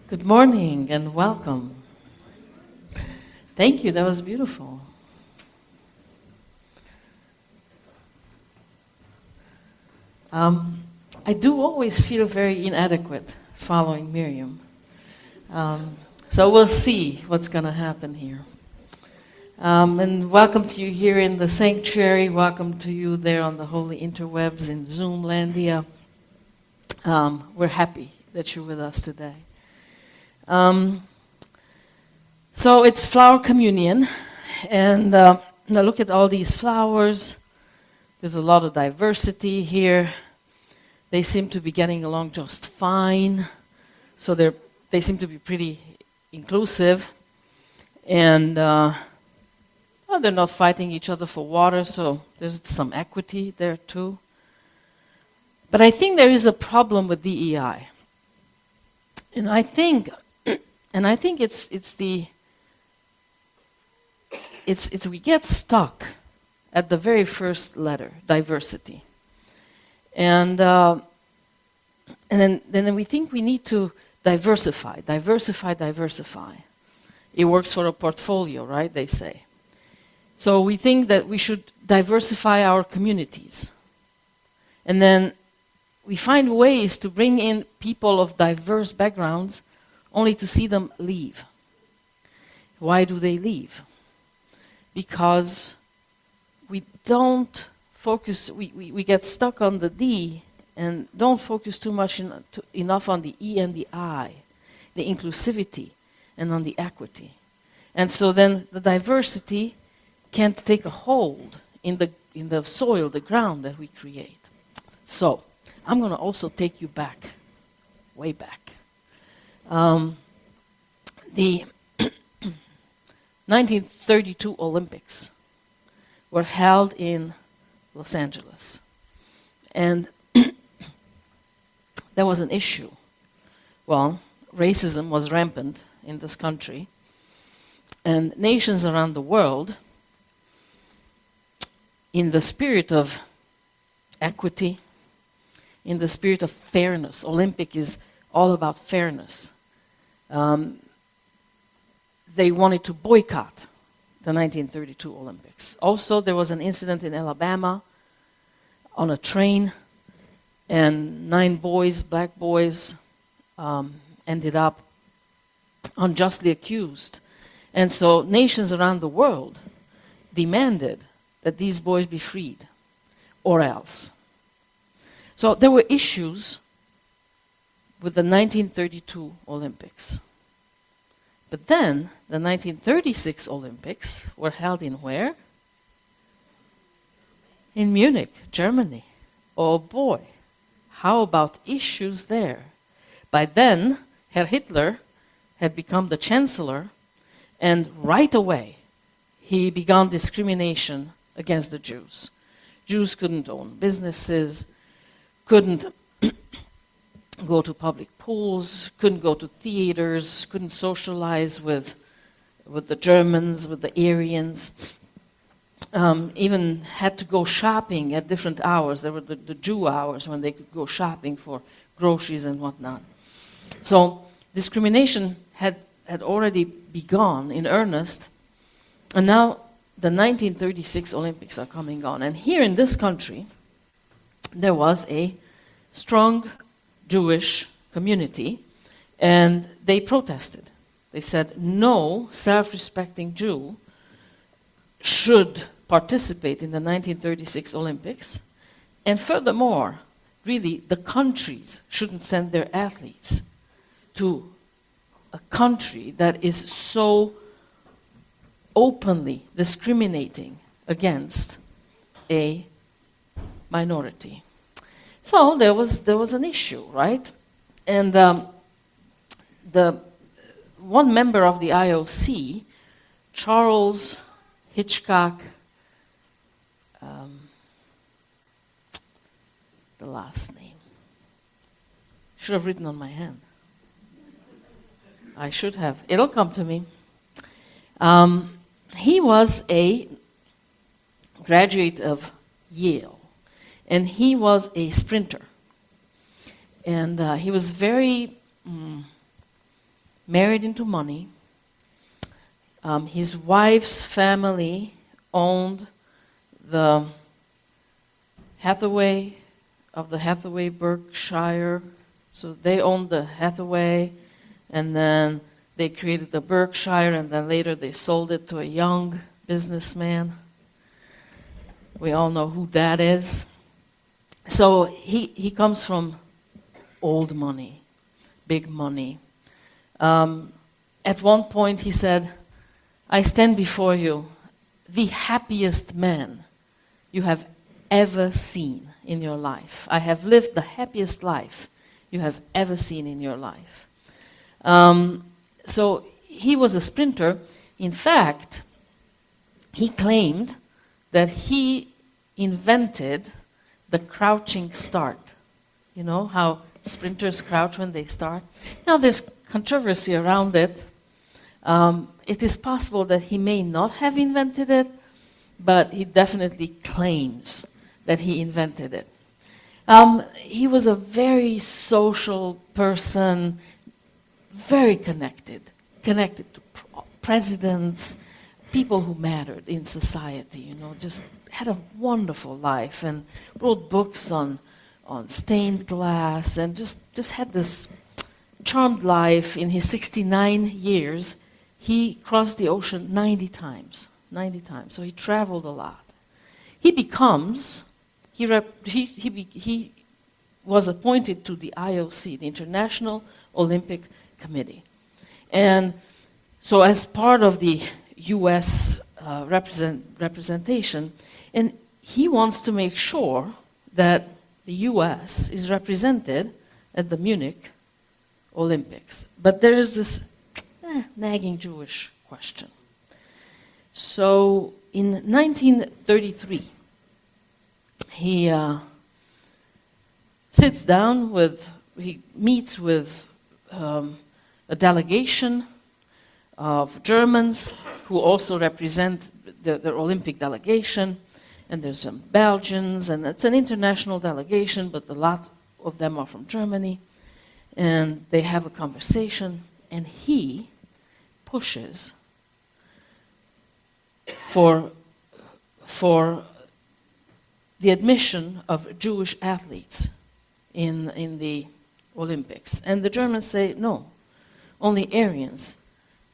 Good morning and welcome. Thank you, that was beautiful. I do always feel very inadequate following Miriam. So we'll see what's going to happen here. And welcome to you here in the sanctuary. Welcome to you there on the holy interwebs in Zoomlandia. We're happy that you're with us today. So it's Flower Communion, and now look at all these flowers. There's a lot of diversity here. They seem to be getting along just fine, so they seem to be pretty inclusive, and they're not fighting each other for water, so there's some equity there too. But I think there is a problem with DEI, and I think it's we get stuck at the very first letter, diversity, and then we think we need to diversify. It works for a portfolio, right? They say. So we think that we should diversify our communities, and then we find ways to bring in people of diverse backgrounds, only to see them leave. Why do they leave? Because we don't focus, we get stuck on the D and don't focus too much enough on the E and the I, the inclusivity and on the equity. And so then the diversity can't take a hold in the soil, the ground that we create. So I'm going to also take you back, way back. The 1932 Olympics were held in Los Angeles, and there was an issue. Well, racism was rampant in this country, and nations around the world, in the spirit of equity, in the spirit of fairness — Olympic is all about fairness — they wanted to boycott the 1932 Olympics. Also, there was an incident in Alabama on a train, and 9 boys, black boys, ended up unjustly accused. And so nations around the world demanded that these boys be freed, or else. So there were issues with the 1932 Olympics. But then, the 1936 Olympics were held in where? In Munich, Germany. Oh boy, how about issues there? By then, Herr Hitler had become the chancellor, and right away, he began discrimination against the Jews. Jews couldn't own businesses, couldn't go to public pools, couldn't go to theaters, couldn't socialize with the Germans, with the Aryans, even had to go shopping at different hours. There were the Jew hours when they could go shopping for groceries and whatnot. So discrimination had already begun in earnest, and now the 1936 Olympics are coming on. And here in this country, there was a strong Jewish community, and they protested. They said no self-respecting Jew should participate in the 1936 Olympics, and furthermore, really, the countries shouldn't send their athletes to a country that is so openly discriminating against a minority. So there was an issue, right? And the one member of the IOC, Charles Hitchcock, the last name, should have written on my hand. I should have. It'll come to me. He was a graduate of Yale, and he was a sprinter. And he was very married into money. His wife's family owned the Hathaway of the Hathaway Berkshire. So they owned the Hathaway, and then they created the Berkshire, and then later they sold it to a young businessman. We all know who that is. So he comes from old money, big money. At one point he said, "I stand before you, the happiest man you have ever seen in your life. I have lived the happiest life you have ever seen in your life." So he was a sprinter. In fact, he claimed that he invented the crouching start. You know how sprinters crouch when they start? Now there's controversy around it. It is possible that he may not have invented it, but he definitely claims that he invented it. He was a very social person, very connected to presidents, people who mattered in society, you know, just had a wonderful life and wrote books on stained glass and just had this charmed life. In his 69 years, he crossed the ocean 90 times, so he traveled a lot. He was appointed to the IOC, the International Olympic Committee. And so as part of the US representation, and he wants to make sure that the US is represented at the Munich Olympics. But there is this nagging Jewish question. So in 1933, he sits down he meets with a delegation of Germans who also represent the Olympic delegation, and there's some Belgians, and it's an international delegation, but a lot of them are from Germany, and they have a conversation, and he pushes for the admission of Jewish athletes in the Olympics. And the Germans say, no, only Aryans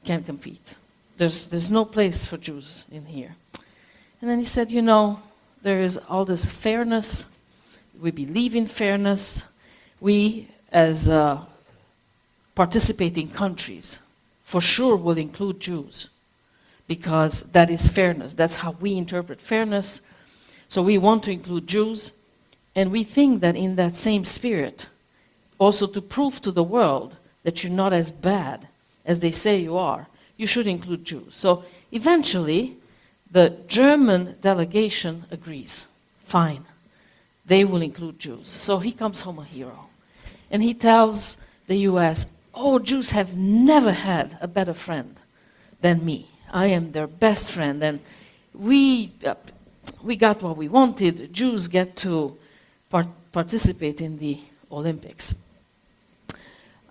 can compete. There's no place for Jews in here. And then he said, you know, there is all this fairness. We believe in fairness. We, as participating countries, for sure will include Jews, because that is fairness. That's how we interpret fairness. So we want to include Jews, and we think that in that same spirit, also to prove to the world that you're not as bad as they say you are, you should include Jews. So eventually, the German delegation agrees. Fine, they will include Jews. So he comes home a hero. And he tells the US, oh, Jews have never had a better friend than me. I am their best friend, and we got what we wanted. Jews get to participate in the Olympics.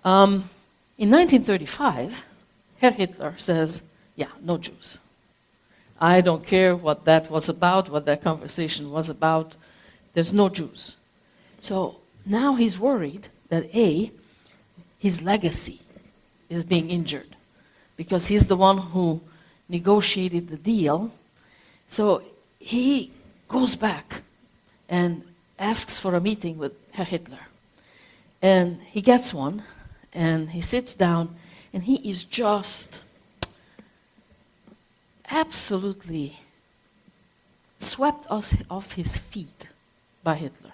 In 1935, Herr Hitler says, yeah, no Jews. I don't care what that was about, what that conversation was about. There's no Jews. So now he's worried that his legacy is being injured, because he's the one who negotiated the deal. So he goes back and asks for a meeting with Herr Hitler. And he gets one, and he sits down, and he is just absolutely swept off his feet by Hitler.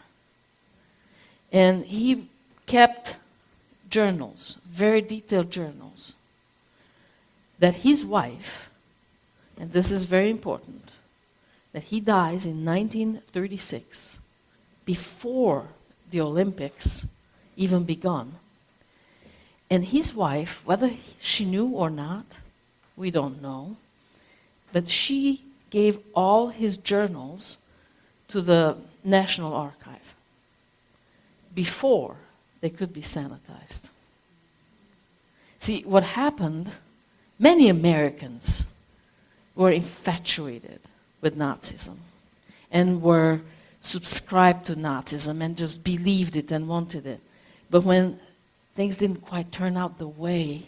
And he kept journals, very detailed journals, that his wife, and this is very important, that he dies in 1936, before the Olympics even begun. And his wife, whether she knew or not, we don't know, but she gave all his journals to the National Archive before they could be sanitized. See, what happened, many Americans were infatuated with Nazism and were subscribed to Nazism and just believed it and wanted it. But when things didn't quite turn out the way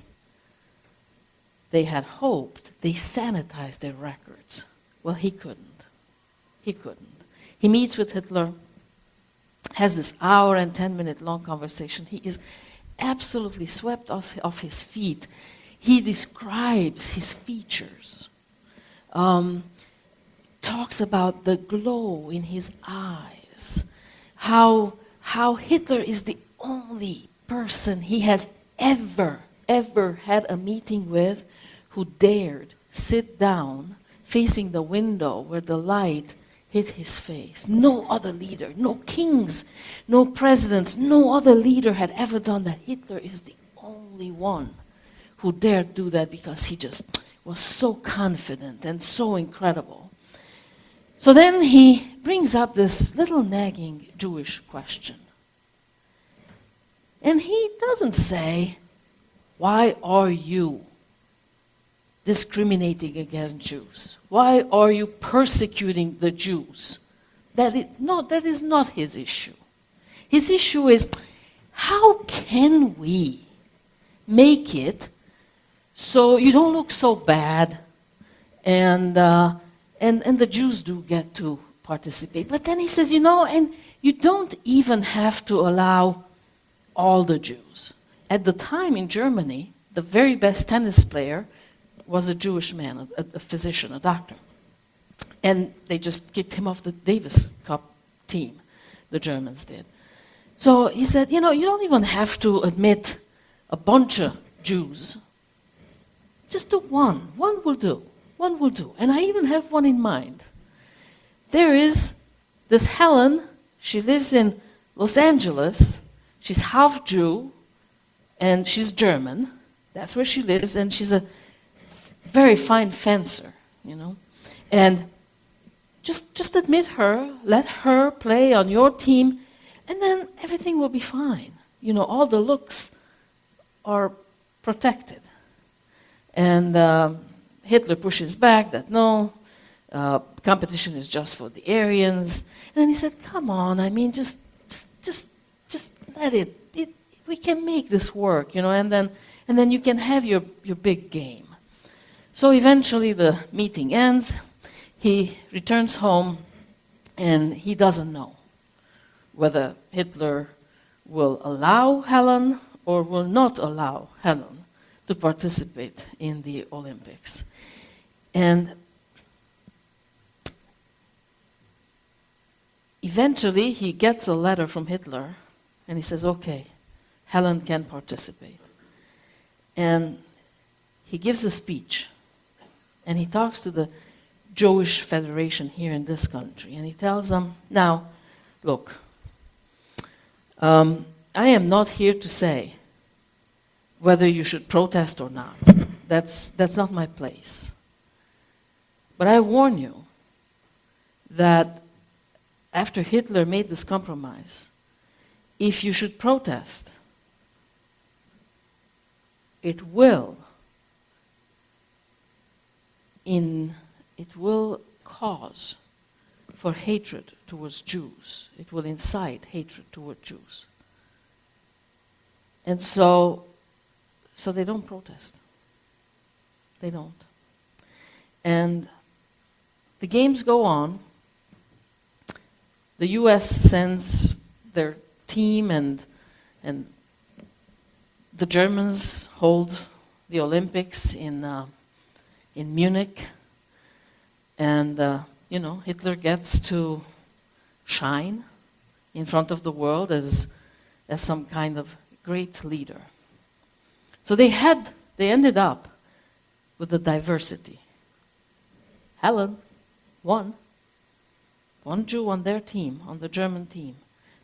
they had hoped, they sanitized their records. Well, he couldn't. He couldn't. He meets with Hitler, has this hour and 10-minute long conversation. He is absolutely swept off his feet. He describes his features, talks about the glow in his eyes, how Hitler is the only person he has ever had a meeting with who dared sit down facing the window where the light hit his face. No other leader, no kings, no presidents, no other leader had ever done that. Hitler is the only one who dared do that because he just was so confident and so incredible. So then he brings up this little nagging Jewish question. And he doesn't say, why are you discriminating against Jews? Why are you persecuting the Jews? That is not his issue. His issue is, how can we make it so you don't look so bad and the Jews do get to participate? But then he says, and you don't even have to allow all the Jews. At the time in Germany, the very best tennis player was a Jewish man, a physician, a doctor. And they just kicked him off the Davis Cup team, the Germans did. So he said, you don't even have to admit a bunch of Jews. Just do one. One will do. One will do. And I even have one in mind. There is this Helen. She lives in Los Angeles. She's half Jew, and she's German. That's where she lives, and she's a very fine fencer, And just admit her, let her play on your team, and then everything will be fine. All the looks are protected. And Hitler pushes back that no, competition is just for the Aryans. And then he said, come on, just let it. We can make this work, and then you can have your big game. So eventually the meeting ends. He returns home, and he doesn't know whether Hitler will allow Helen or will not allow Helen to participate in the Olympics. And eventually he gets a letter from Hitler, and he says, okay, Helen can participate. And he gives a speech, and he talks to the Jewish Federation here in this country, and he tells them, now, look, I am not here to say whether you should protest or not. That's not my place. But I warn you that after Hitler made this compromise, if you should protest, it will cause for hatred towards Jews. It will incite hatred toward Jews. And so they don't protest. They don't. And the games go on. The US sends their team, and the Germans hold the Olympics in Munich. And, Hitler gets to shine in front of the world as some kind of great leader. So they ended up with the diversity. Helen, one Jew on their team, on the German team.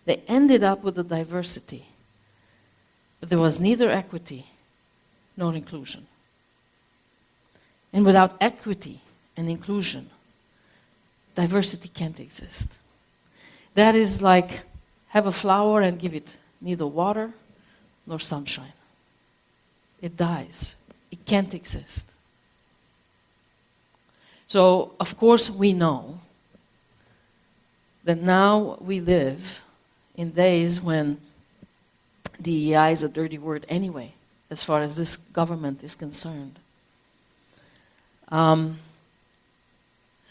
They ended up with the diversity. But there was neither equity nor inclusion. And without equity and inclusion, diversity can't exist. That is like have a flower and give it neither water nor sunshine. it dies. It can't exist. So, of course, we know that now we live in days when DEI is a dirty word anyway, as far as this government is concerned.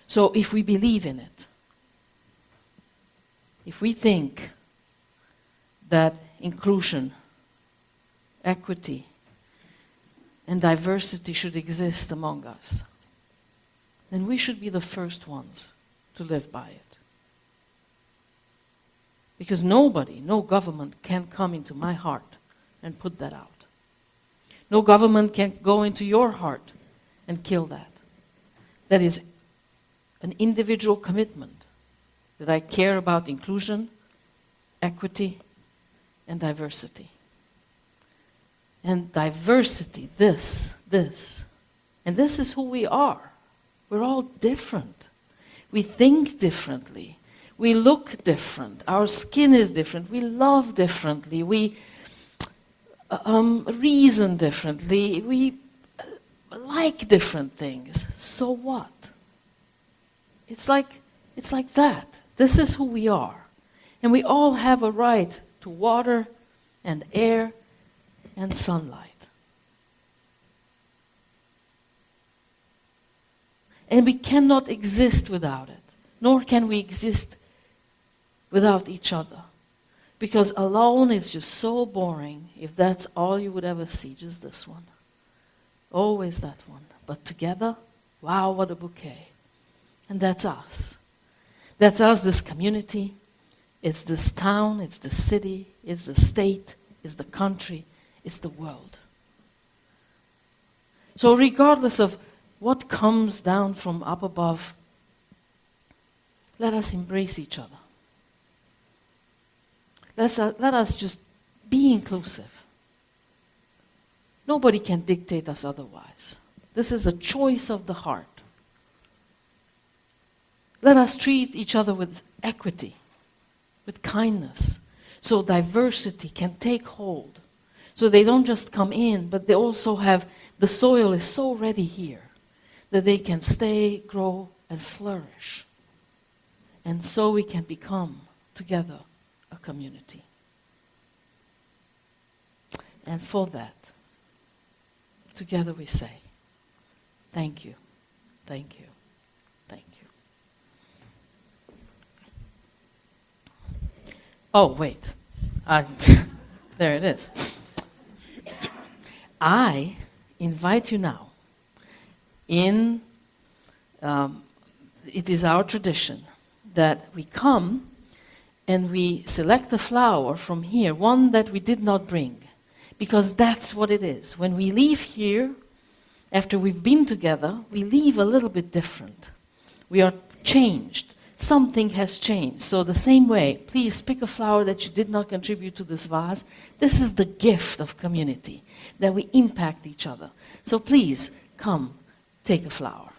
So if we believe in it, if we think that inclusion, equity, and diversity should exist among us, then we should be the first ones to live by it. Because nobody, no government can come into my heart and put that out. No government can go into your heart and kill that. That is an individual commitment that I care about inclusion, equity, and diversity. And diversity, this, and this is who we are. We're all different. We think differently. We look different. Our skin is different. We love differently. We reason differently. We like different things. So what? It's like that. This is who we are. And we all have a right to water and air and sunlight. And we cannot exist without it, nor can we exist without each other. Because alone is just so boring if that's all you would ever see, just this one. Always that one. But together, wow, what a bouquet. And that's us. That's us, this community. It's this town, it's the city, it's the state, it's the country, it's the world. So regardless of what comes down from up above, let us embrace each other. Let us just be inclusive. Nobody can dictate us otherwise. This is a choice of the heart. Let us treat each other with equity, with kindness, so diversity can take hold. So they don't just come in, but they also have, the soil is so ready here that they can stay, grow, and flourish. And so we can become, together, a community. And for that, together we say, thank you, thank you, thank you. Oh, wait. There it is. I invite you now it is our tradition that we come and we select a flower from here, one that we did not bring, because that's what it is. When we leave here, after we've been together, we leave a little bit different. We are changed. Something has changed. So the same way, please pick a flower that you did not contribute to this vase. This is the gift of community, that we impact each other. So please, come, take a flower.